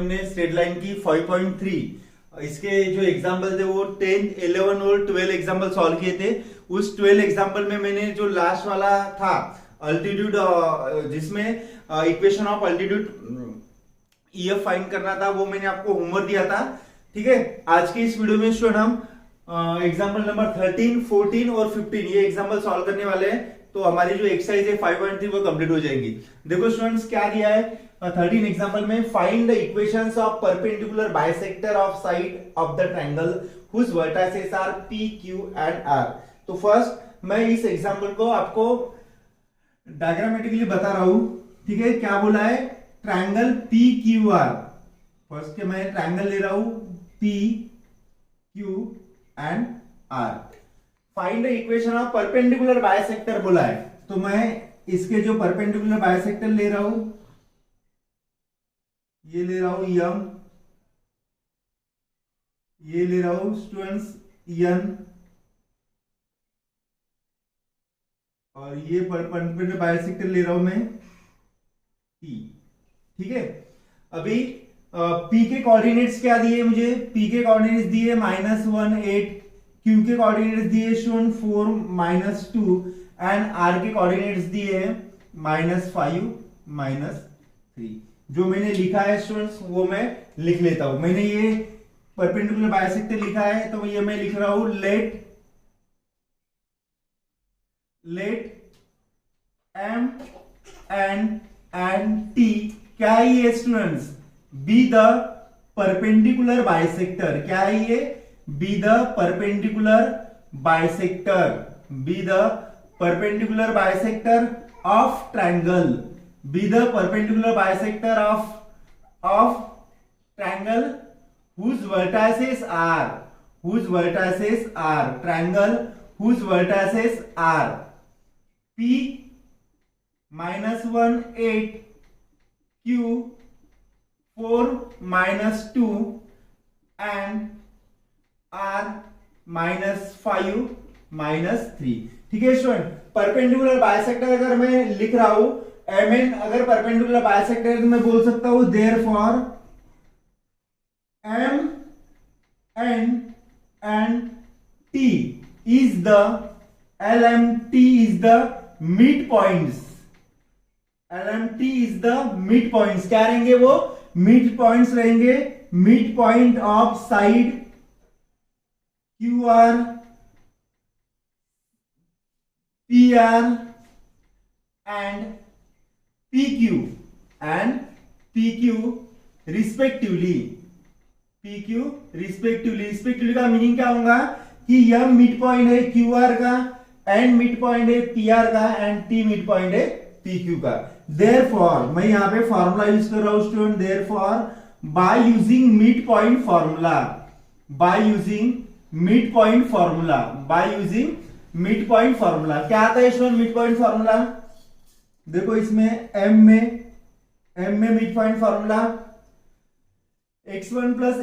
हमने straight line की 5.3 इसके जो एग्जाम्पल थे वो 10, 11 और 12 एग्जाम्पल सॉल्व किए थे। उस 12 एग्जाम्पल में मैंने जो लास्ट वाला था अल्टीट्यूड, जिसमें equation of altitude EF find करना था, वो मैंने आपको होमवर्क दिया था। ठीक है, आज के इस वीडियो में स्टूडेंट हम एग्जाम्पल नंबर 13, 14 और 15 ये एग्जाम्पल सॉल्व करने वाले हैं। तो हमारी जो एक्सरसाइज है 5.3 वो कंप्लीट हो जाएगी। देखो स्टूडेंट्स क्या दिया है 13 एग्जाम्पल में, find the equations of perpendicular bisector of side of the triangle whose vertices are P, Q and R. तो फर्स्ट मैं इस एग्जाम्पल को आपको डायग्रामेटिकली बता रहा हूं। ठीक है, क्या बोला है, triangle P Q R. First के मैं ट्रायंगल ले रहा हूं P Q and R. Find the equation of perpendicular bisector बोला है, तो मैं इसके जो परपेंडिकुलर बाइसेक्टर ले रहा हूं, ये ले रहा हूं यम, ये ले रहा हूं स्टूडेंट्स यन, और ये परपेंडिकुलर बाइसेक्टर ले रहा हूं मैं पी। ठीक है, अभी P के कोऑर्डिनेट्स क्या दिए मुझे, P के कोऑर्डिनेट्स दिए -1, 8, Q के कोऑर्डिनेट्स दिए 4, -2 एंड R के कोऑर्डिनेट्स दिए -5, -3। जो मैंने लिखा है स्टूडेंट्स वो मैं लिख लेता हूं। मैंने ये परपेंडिकुलर बाइसेक्टर लिखा है तो ये मैं लिख रहा हूं लेट M and T क्या है ये students, be the perpendicular bisector. क्या है ये, be the perpendicular bisector, be the perpendicular bisector of triangle, be the perpendicular bisector of triangle whose vertices are triangle whose vertices are P -1, 8, Q 4, -2 and R -5, -3। ठीक है student, perpendicular bisector अगर मैं लिख रहा हूं MN, अगर perpendicular bisector मैं बोल सकता हूं therefore M N and T is the LMT is the midpoints, LMT is the midpoints। क्या रहेंगे वो, मिड पॉइंट्स रहेंगे, mid point of side QR, PR and PQ respectively, PQ respectively का मीनिंग क्या होगा कि यह मिड पॉइंट है QR का, एंड मिड पॉइंट है PR का, एंड T मिड पॉइंट है PQ का। देयरफॉर मैं यहां पे फॉर्मूला यूज कर रहा हूं student, therefore by using mid point formula, by using mid point formula, by using mid point formula. क्या आता है स्टूडेंट मिड पॉइंट फॉर्मूला, देखो इसमें M में mid point formula x1 plus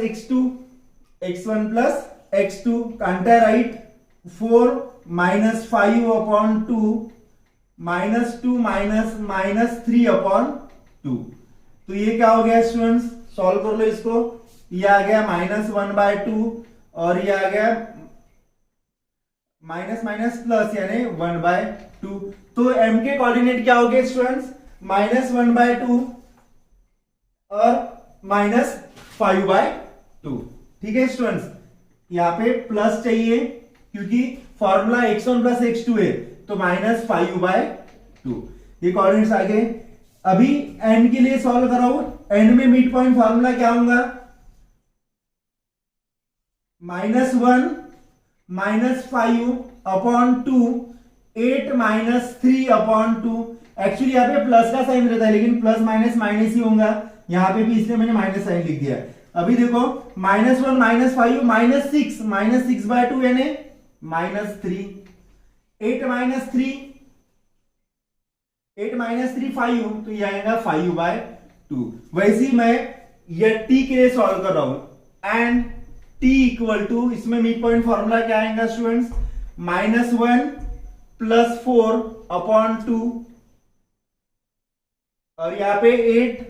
x2 कांटा राइट 4 -5 upon 2 -2 -3/2। तो ये क्या हो गया स्टूडेंट्स, सॉल्व कर लो इसको। ये आ गया -1/2 और ये आ गया माइनस प्लस यानी 1/2। तो M के कोऑर्डिनेट क्या हो गए स्टूडेंट्स, -1/2 और -5/2। ठीक है स्टूडेंट्स, यहां पे प्लस चाहिए क्योंकि फॉर्मूला x1 plus x2 है, तो -5/2 ये कोऑर्डिनेट्स आ गए। अभी n के लिए सॉल्व कर रहा हूं, n में मिड पॉइंट फॉर्मूला क्या होगा, -1 -5/2 8 -3/2। एक्चुअली यहाँ पे प्लस का साइन रहता है लेकिन प्लस माइनस माइनस ही होगा यहाँ पे भी, इसलिए मैंने माइनस साइन लिख दिया। अभी देखो -1 -5 -6/2 यानी -3, 8 -3 5, तो ये आएगा 5/2। वैसे ही मैं ये t के लिए सॉल्व कर रहा हूं, एंड t इक्वल टू, इसमें मिड पॉइंट फॉर्मूला क्या आएगा स्टूडेंट्स, -1 + 4/2 और यहाँ पे 8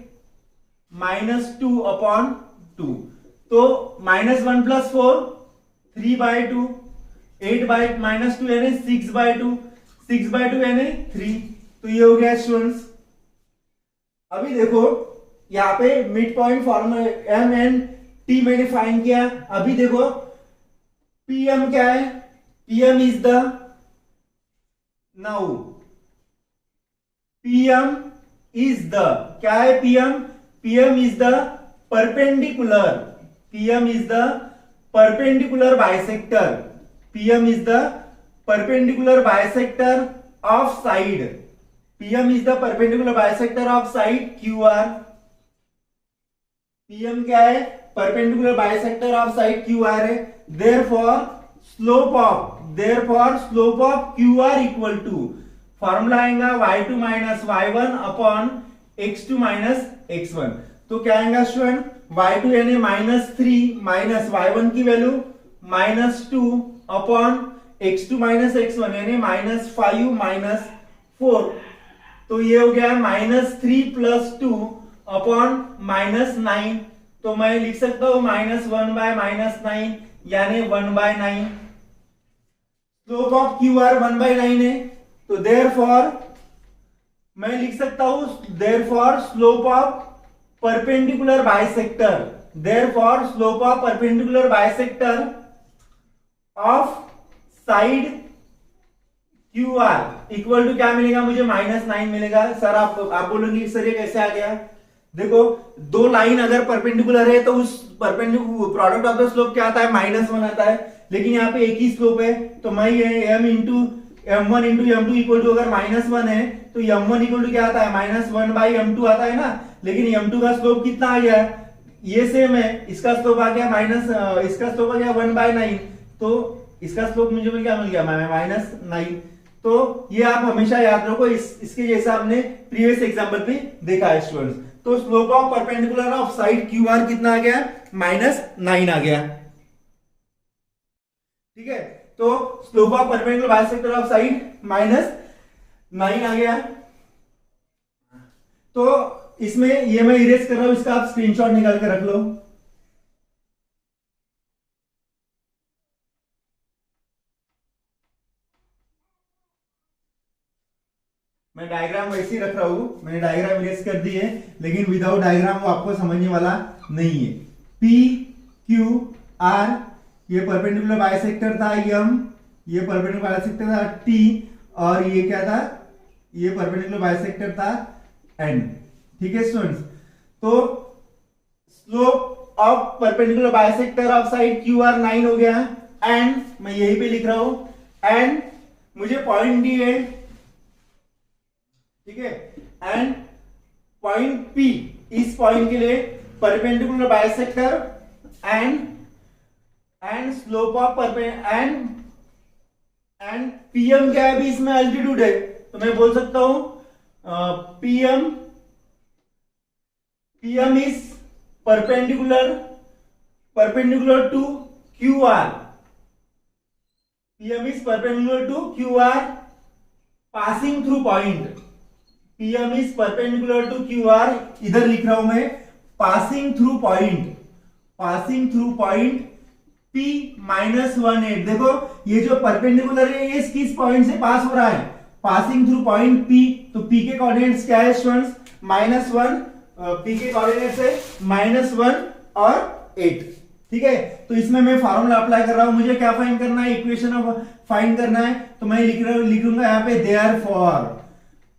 -2/2। तो -1 + 4 3/2, 8/-2 यानी 6/2, 6/2 यानी 3। तो ये हो गया स्टूडेंट्स। अभी देखो यहाँ पे mid point formula M N T मैंने फाइंड किया। अभी देखो पीएम क्या है, PM is the, now PM is the क्या है, PM, PM is the perpendicular, PM is the perpendicular bisector, PM is the perpendicular bisector of side, PM is the perpendicular bisector of side QR. PM क्या है, perpendicular bisector of side QR है। Therefore slope of QR equal to, formula आएगा y2 - y1 upon x2 - x1। तो क्या आएगा student, y2 यानी -3 minus y1 की value -2 upon x2 - x1 यानी -5 - 4। तो ये हो गया -3 + 2 अपॉन -9। तो मैं लिख सकता हूं -1/-9 यानी 1/9। स्लोप ऑफ क्यूआर 1/9 है। तो देयरफॉर मैं लिख सकता हूं, therefore slope of perpendicular bisector, therefore slope of perpendicular bisector of side Q R equal to क्या मिलेगा मुझे, -9 मिलेगा। सर आप बोलोगे सर ये कैसे आ गया। देखो दो लाइन अगर परपेंडिकुलर है तो उस perpendicular product of the slope क्या आता है, -1 आता है। लेकिन यहाँ पे एक ही स्लोप है तो मैं ये m1 into m2 equal to अगर -1 है तो m1 इक्वल टू क्या आता है, -1/m2 आता है ना। लेकिन m2 का स्लोप कितना आ गया, ये सेम है, इसका स्लोप आ गया इसका स्लोप आ गया 1/9। तो इसका स्लोप मुझे क्या मिल गया, -9। तो ये आप हमेशा याद रखो, इसके जैसा आपने प्रीवियस एग्जांपल पे देखा है स्टूडेंट्स। तो slope of perpendicular of side Q are कितना आ गया, -9 आ गया। ठीक है, तो slope of perpendicular bisector of side -9 आ गया। तो इसमें ये मैं इरेज कर रहा हूं, इसका आप स्क्रीनशॉट निकाल के रख लो। मैं डायग्राम वैसे ही रख रहा हूं, मैंने डायग्राम इरेज कर दी है, लेकिन विदाउट डायग्राम वो आपको समझने वाला नहीं है। पी क्यू आर ये परपेंडिकुलर बाइसेक्टर था एम, ये परपेंडिकुलर बाइसेक्टर था टी, और ये क्या था, ये परपेंडिकुलर बाइसेक्टर था एन। ठीक है स्टूडेंट्स, तो slope of perpendicular bisector of side Q are 9 हो गया। एंड मैं यही पे लिख रहा हूं, एंड मुझे पॉइंट डी है, ठीक है, एंड पॉइंट पी, इस पॉइंट के लिए perpendicular bisector and slope of and PM क्या है, अभी इसमें अल्टीट्यूड है तो मैं बोल सकता हूं PM is perpendicular to Q R, PM is perpendicular to Q R passing through point, PM is perpendicular to Q R, इधर लिख रहा हूं मैं पासिंग थ्रू पॉइंट P -18। देखो ये जो परपेंडिकुलर है ये किस पॉइंट से पास हो रहा है, पासिंग थ्रू पॉइंट P। तो P के कोऑर्डिनेट्स क्या है स्टूडेंट्स, -1, P के कोऑर्डिनेट्स है -1 और 8। ठीक है, तो इसमें मैं फार्मूला अप्लाई कर रहा हूं, मुझे क्या फाइंड करना है, इक्वेशन ऑफ फाइंड करना है। तो मैं लिखूंगा यहाँ पे देयरफॉर,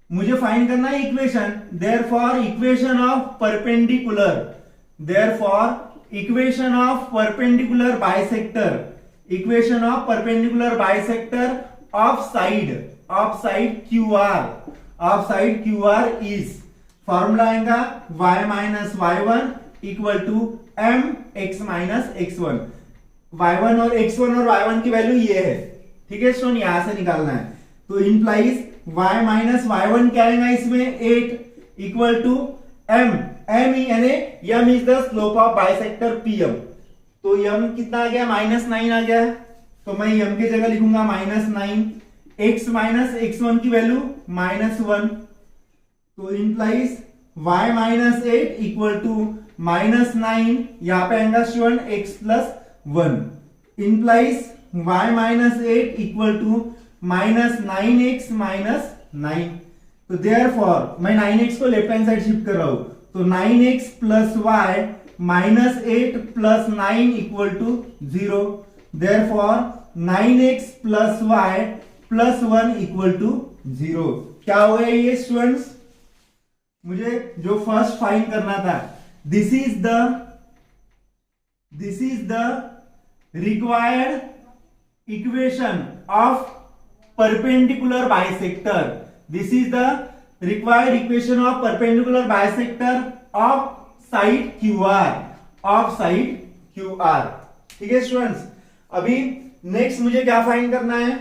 मुझे फाइंड करना है equation, therefore equation of perpendicular, therefore equation of perpendicular bisector of side Q R is, formula आएगा y - y1 equal to m x - x1। y1 और x1 और y1 की वैल्यू ये है। ठीक है स्टूडेंट, यहां से निकालना है। तो इंप्लाइज y - y1 क्या आएगा इसमें 8 इक्वल टू m यानी m is the slope of bisector pm। तो m कितना आ गया, -9 आ गया। तो मैं m की जगह लिखूंगा -9, x - x1 की वैल्यू -1। तो implies y minus 8 equal to -9, यहाँ पे आएगा student x plus 1 implies y minus 8 equal to -9x minus 9। तो देयरफॉर मैं 9x को लेफ्ट हैंड साइड शिफ्ट कर रहा हूं, तो 9x plus y minus 8 plus 9 equal to 0। Therefore 9x plus y plus 1 equal to 0। क्या हो गया ये स्टूडेंट्स? मुझे जो फर्स्ट फाइंड करना था, this is the required equation of perpendicular bisector. This is the required equation of perpendicular bisector of side QR। ठीक है स्टूडेंट्स, अभी नेक्स्ट मुझे क्या फाइंड करना है?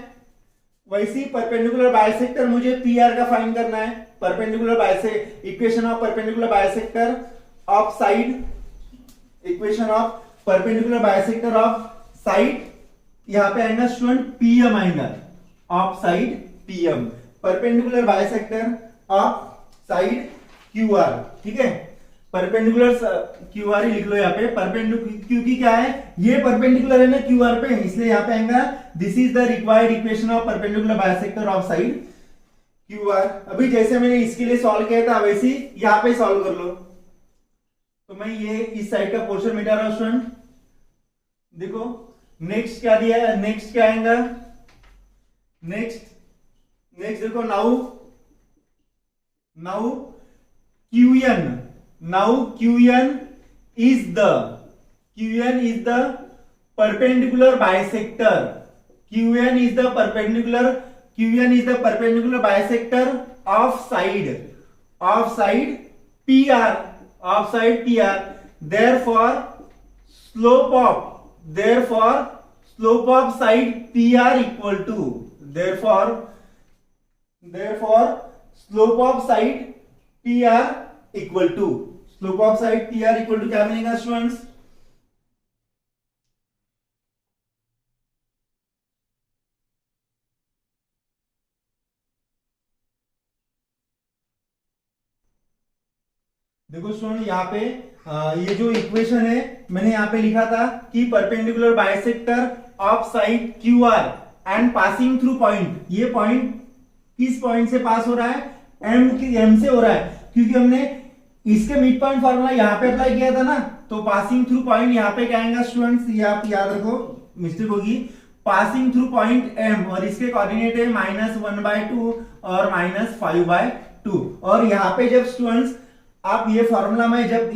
वैसी परपेंडिकुलर बाइसेक्टर मुझे PR का फाइंड करना है। Perpendicular bisector, equation of perpendicular bisector of side, equation of perpendicular bisector of side, यहां पे आएगा स्टूडेंट PM आएगा, of side PM, perpendicular bisector of side QR। ठीक है, परपेंडिकुलर QR ही लिख लो यहाँ पे, परपेंडिकुलर, क्योंकि क्या है ये परपेंडिकुलर है ना QR पे, इसलिए यहाँ पे आएगा this is the required equation of perpendicular bisector of side QR। अभी जैसे मैंने इसके लिए सॉल्व किया था वैसे ही यहाँ पे सॉल्व कर लो। तो मैं ये इस साइड का पोर्शन मिटा रहा हूं स्टूडेंट। देखो नेक्स्ट क्या दिया है, नेक्स्ट क्या आएगा, नेक्स्ट देखो now QN is the perpendicular bisector। QN is the perpendicular bisector of side PR। Therefore slope of side PR equal to, therefore slope of side PR equal to, slope of side PR equal to क्या मिलेगा students? देखो student यहाँ पे ये जो equation है मैंने यहाँ पे लिखा था कि perpendicular bisector of side QR and passing through point, ये पॉइंट किस पॉइंट से पास हो रहा है? M से हो रहा है, क्योंकि हमने इसके मिड पॉइंट फार्मूला यहाँ पे अप्लाई किया था ना। तो पासिंग थ्रू पॉइंट यहाँ पे क्या आएगा स्टूडेंट्स, ये आप याद रखो, मिस्टेक होगी, पासिंग थ्रू पॉइंट M और इसके कोऑर्डिनेट है -1/2 और -5/2। और यहाँ पे जब स्टूडेंट्स आप ये फार्मूला में जब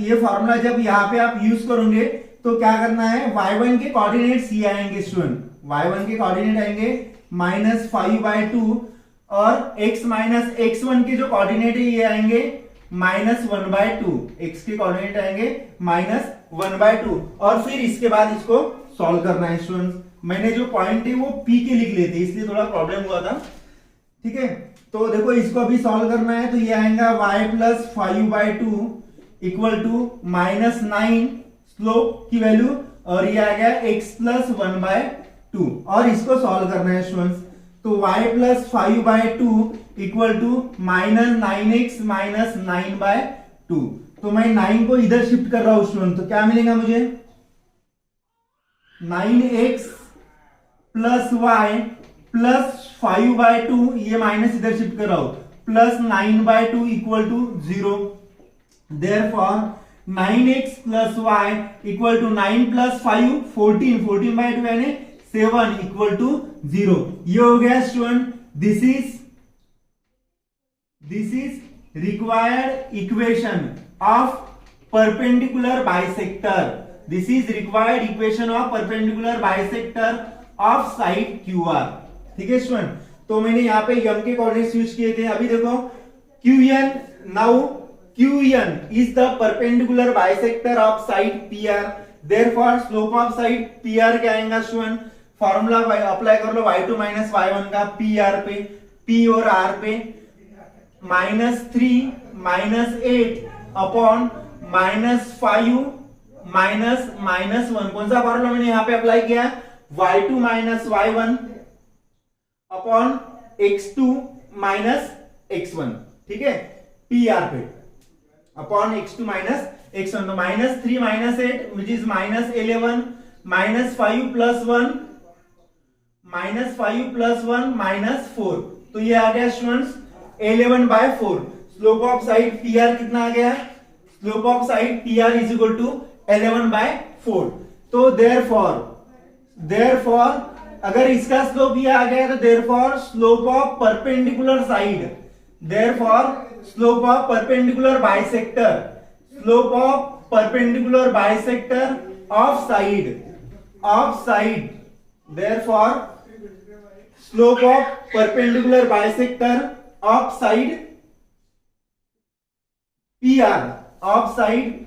यहाँ पे आप यूज करोगे तो क्या करना है, y1 के कोऑर्डिनेट्स ये आएंगे स्टूडेंट, y1 के कोऑर्डिनेट आएंगे -5/2 और x-x1 के जो कोऑर्डिनेट है ये आएंगे -1/2, x के कोऑर्डिनेट आएंगे -1/2। और फिर इसके बाद इसको सॉल्व करना है स्टूडेंट्स। मैंने जो पॉइंट है वो P के लिख लेते इसलिए थोड़ा प्रॉब्लम हुआ था। ठीक है, तो देखो इसको अभी सॉल्व करना है, तो ये आएगा y plus 5/2 equal to -9 slope की वैल्यू, और ये आ गया x प्लस 1/2 और इसको सॉल्व करना है स्टूडेंट्स। तो y plus 5/2 equal to -9x minus 9/2। तो मैं 9 को इधर शिफ्ट कर रहा हूं स्टूडेंट, तो क्या मिलेगा मुझे, 9x प्लस y प्लस 5/2, ये माइनस इधर शिफ्ट कर रहा हूं, plus 9/2 equal to 0। Therefore 9x plus y equal to 9 plus 5 14/2 यानी 7 इक्वल टू 0। ये हो गया student, this is required equation of perpendicular bisector. This is required equation of perpendicular bisector of side QR। ठीक है student, तो मैंने यहाँ पे m के कोऑर्डिनेट्स यूज किए थे। अभी देखो QN, now QN is the perpendicular bisector of side PR। Therefore slope of side PR क्या आएगा स्टूडेंट, फॉर्मूला अप्लाई कर लो y2 माइनस y1 का PR पे, P और R पे, -3 -8 अपॉन -5 -1। कौन सा फॉर्मूला मैंने यहाँ पे अप्लाई किया, y2 minus y1 upon x2 minus x1। ठीक है, PR पे। अपॉन x2 माइनस x1, तो -3 - 8 विच इज -11, -5 + 1 -4, तो ये आ गया students 11/4। Slope of side PR कितना आ गया? Slope of side PR is equal to 11/4। तो देयरफॉर अगर इसका स्लोप ये आ गया तो therefore slope of perpendicular side, therefore slope of perpendicular bisector, slope of perpendicular bisector of side, therefore slope of perpendicular bisector of side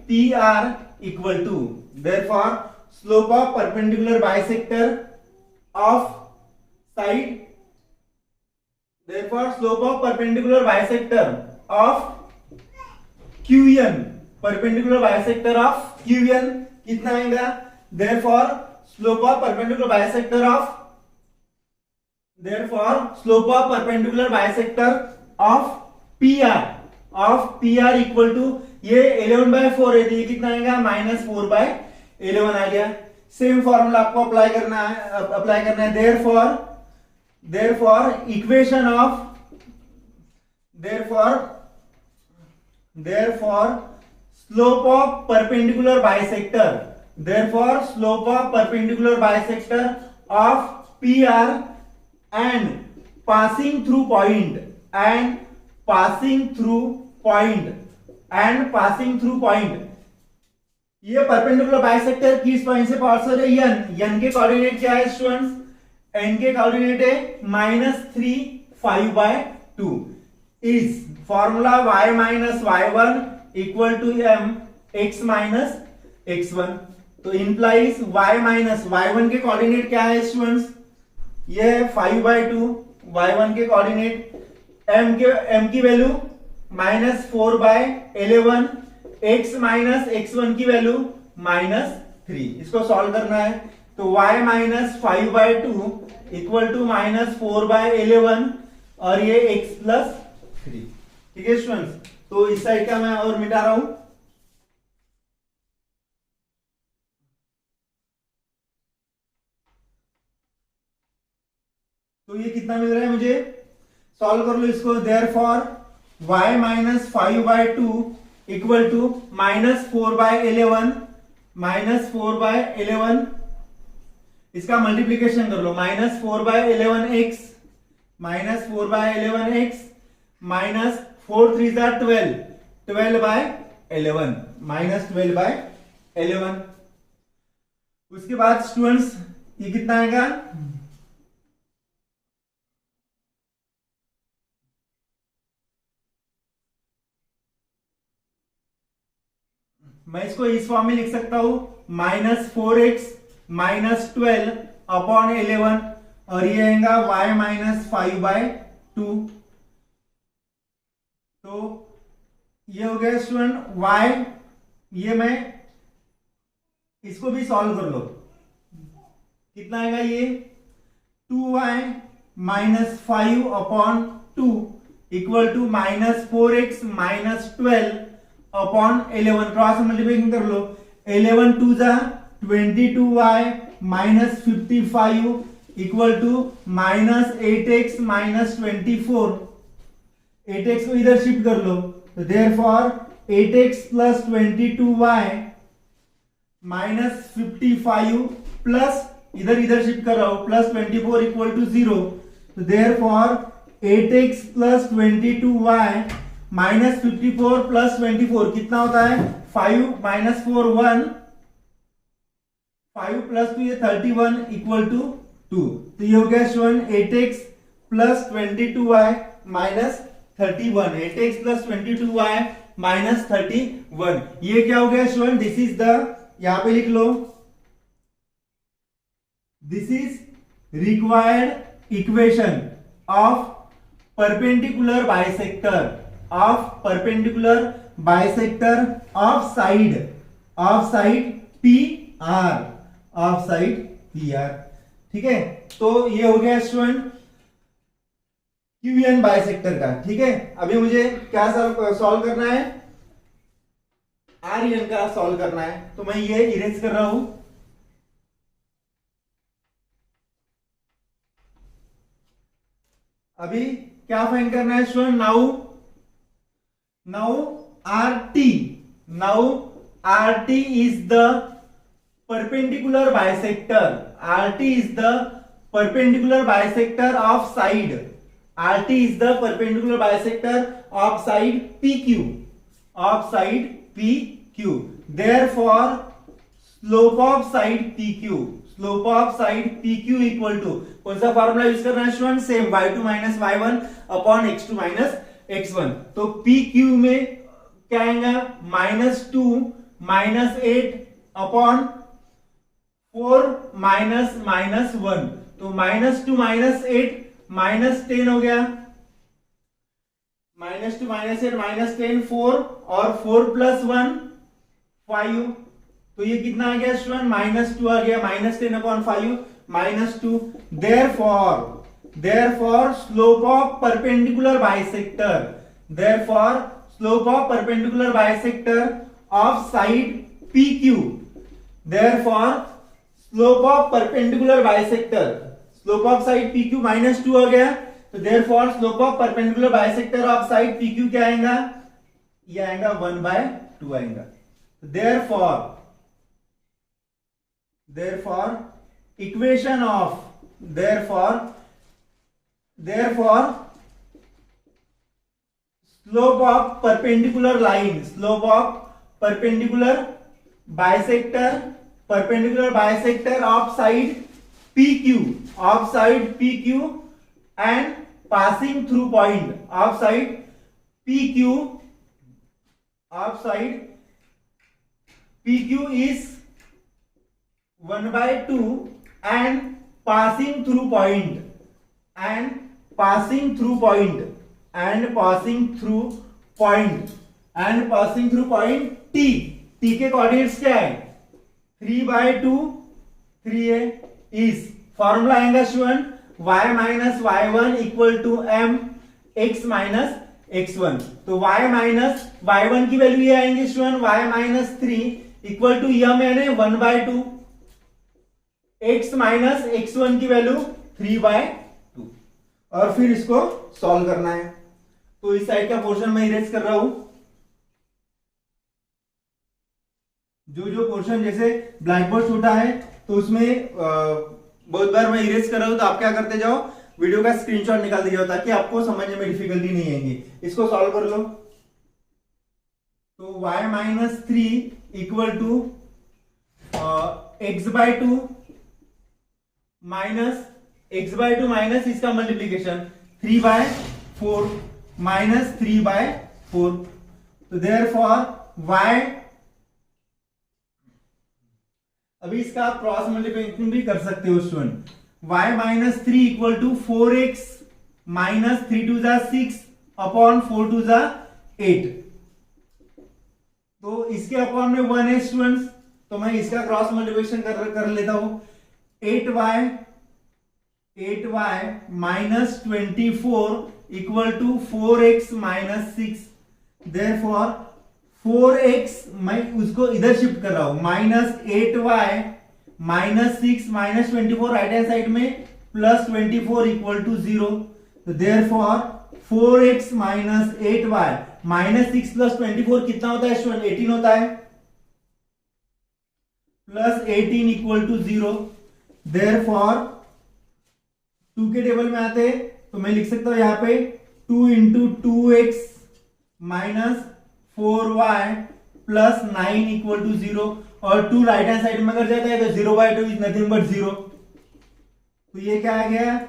PR equal to, therefore slope of perpendicular bisector of side, therefore slope of perpendicular bisector of QN, perpendicular bisector of QN कितना आएगा? therefore slope of perpendicular bisector of PR equal to, ये 11/4 है तो ये कितना आएगा? -4/11 आ गया। Same formula आपको अप्लाई करना है। therefore equation of slope of perpendicular bisector of PR and passing through point ये परपेंडिकुलर बाइसेक्टर किस पॉइंट से पास हो रहा है? n के कोऑर्डिनेट क्या है स्टूडेंट्स? n के कोऑर्डिनेट है -3, 5/2 is formula y - y1 equal to m x - x1, तो इंप्लाइज y - y1 के कोऑर्डिनेट क्या है स्टूडेंट्स? ये 5/2, y1 के कोऑर्डिनेट m की वैल्यू -4/11, x - x1 की वैल्यू -3। इसको सॉल्व करना है तो y - 5/2 इक्वल टू -4/11 और ये x + 3। ठीक है स्टूडेंट्स, तो इस साइड का मैं और मिटा रहा हूं। तो ये कितना मिल रहा है मुझे? सॉल्व कर लो इसको। देयरफॉर y - 5/2 इक्वल टू -4/11, इसका मल्टीप्लीकेशन कर लो, -4/11x, -4 3 12, 12/11, -12/11। उसके बाद स्टूडेंट्स ये कितना आएगा? मैं इसको इस फॉर्म में लिख सकता हूं, -4x - 12/11 और ये आएगा y - 5/2। तो ये हो गया स्टूडेंट y, ये मैं इसको भी सॉल्व कर लो, कितना आएगा? ये 2y - 5/2 equal to -4x - 12/11, cross multiplication कर लो, 11 2 जा 22y - 55 equal to -8x - 24, 8x को इधर शिफ्ट कर लो, तो देयरफॉर 8x + 22y - 55 प्लस इधर शिफ्ट कर रहा हूं +24 इक्वल टू 0, तो देयरफॉर 8x + 22y - 54 + 24 कितना होता है? 5 - 4 1, 5 + 2 ये 31 इक्वल टू 2। तो ये हो गया student 8x + 22y - 31, 8x + 22y - 31। ये क्या हो गया स्टूडेंट? दिस इज द, यहां पे लिख लो, this is required equation of perpendicular bisector of side PR। ठीक है, तो ये हो गया स्टूडेंट QN बाइसेक्टर का। ठीक है, अभी मुझे क्या सॉल्व करना है? आर्यन का सॉल्व करना है, तो मैं ये इरेज कर रहा हूं। अभी क्या फाइंड करना है student? Now RT is the perpendicular bisector. RT is the perpendicular bisector of side. RT is the perpendicular bisector of side PQ. Therefore, slope of side PQ equal to, कौन सा formula use करना है student? Same, y2 minus y1 upon x2 minus x1। तो PQ में क्या आएगा? -2 minus 8 upon 4 minus -1। तो -2 minus 8 minus 10 हो गया, -2 माइनस 8 माइनस 10 4, और 4 प्लस 1 5। तो ये कितना आ गया स्टूडेंट? -2 आ गया, -10 upon 5 -2। therefore slope of perpendicular bisector of side PQ, slope of side PQ -2 हो गया, तो therefore slope of perpendicular bisector of side PQ क्या आएगा? ये आएगा 1/2 आएगा। therefore equation of slope of perpendicular bisector of side PQ and passing through point of side PQ is 1/2 and passing through point T के coordinates क्या है? 3/2 3a is formula आएगा student y minus y1 equal to m x minus x1। तो y minus y1 की value ये आएंगे student y minus 3 equal to यह मैंने 1/2, x माइनस x1 की वैल्यू 3/2, और फिर इसको सॉल्व करना है। तो इस साइड का पोर्शन मैं इरेज कर रहा हूं। जो पोर्शन जैसे ब्लैक बोर्ड छोटा है तो उसमें बहुत बार मैं इरेज कर रहा हूं, तो आप क्या करते जाओ, वीडियो का स्क्रीनशॉट निकालते जाओ ताकि आपको समझने में डिफिकल्टी नहीं आएगी। इसको सॉल्व कर लो। तो y minus 3 equal to x/2 minus इसका मल्टीप्लीकेशन 3/4 माइनस 3/4। तो देयरफॉर y, अभी इसका आप क्रॉस मल्टीप्लिकेशन भी कर सकते हो student. y minus 3 equal to 4x minus 3 2 6 upon 4 2 8। तो इसके अपॉन में 1 है स्टूडेंट्स, तो मैं इसका क्रॉस मल्टीप्लिकेशन कर लेता हूं। 8y minus 24 equal to 4x minus 6। Therefore 4x मैं उसको इधर शिफ्ट कर रहा हूं, -8y minus 6 minus 24 right hand side में प्लस 24 इक्वल टू 0। तो therefore 4x minus 8y -6 plus 24 कितना होता है स्टूडेंट? 18 होता है, प्लस 18 इक्वल टू 0। देयरफॉर 2 के टेबल में आते तो मैं लिख सकता हूं यहां पे 2 into 2x minus 4y plus 9 equal to 0, और 2 राइट हैंड साइड में अगर जाता है तो 0/2 इज नथिंग बट 0। तो ये क्या आ गया?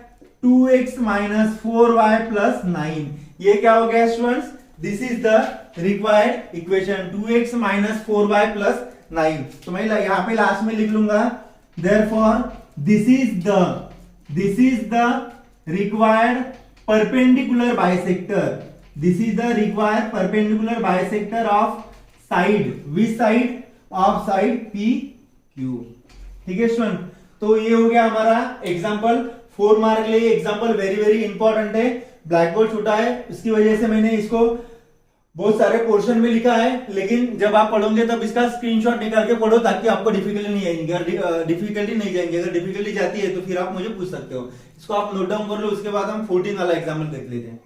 2x minus 4y plus 9। ये क्या हो गया students? This is the required equation, 2x minus 4y plus 9। तो मैं यहां पे लास्ट में लिख लूंगा, therefore this is the required perpendicular bisector of side, which side? Of side PQ। ठीक है स्टूडेंट, तो ये हो गया हमारा एग्जांपल। 4 मार्क के लिए एग्जांपल वेरी वेरी इंपॉर्टेंट है। ब्लैक बोर्ड छोटा है, इसकी वजह से मैंने इसको बहुत सारे पोर्शन में लिखा है, लेकिन जब आप पढ़ोगे तब इसका स्क्रीनशॉट निकाल के पढ़ो ताकि आपको डिफिकल्टी नहीं आएगी। अगर डिफिकल्टी नहीं जाएंगे, अगर डिफिकल्टी जाती है तो फिर आप मुझे पूछ सकते हो। इसको आप नोट डाउन कर लो, उसके बाद हम 14 वाला एग्जाम्पल देख लेते हैं।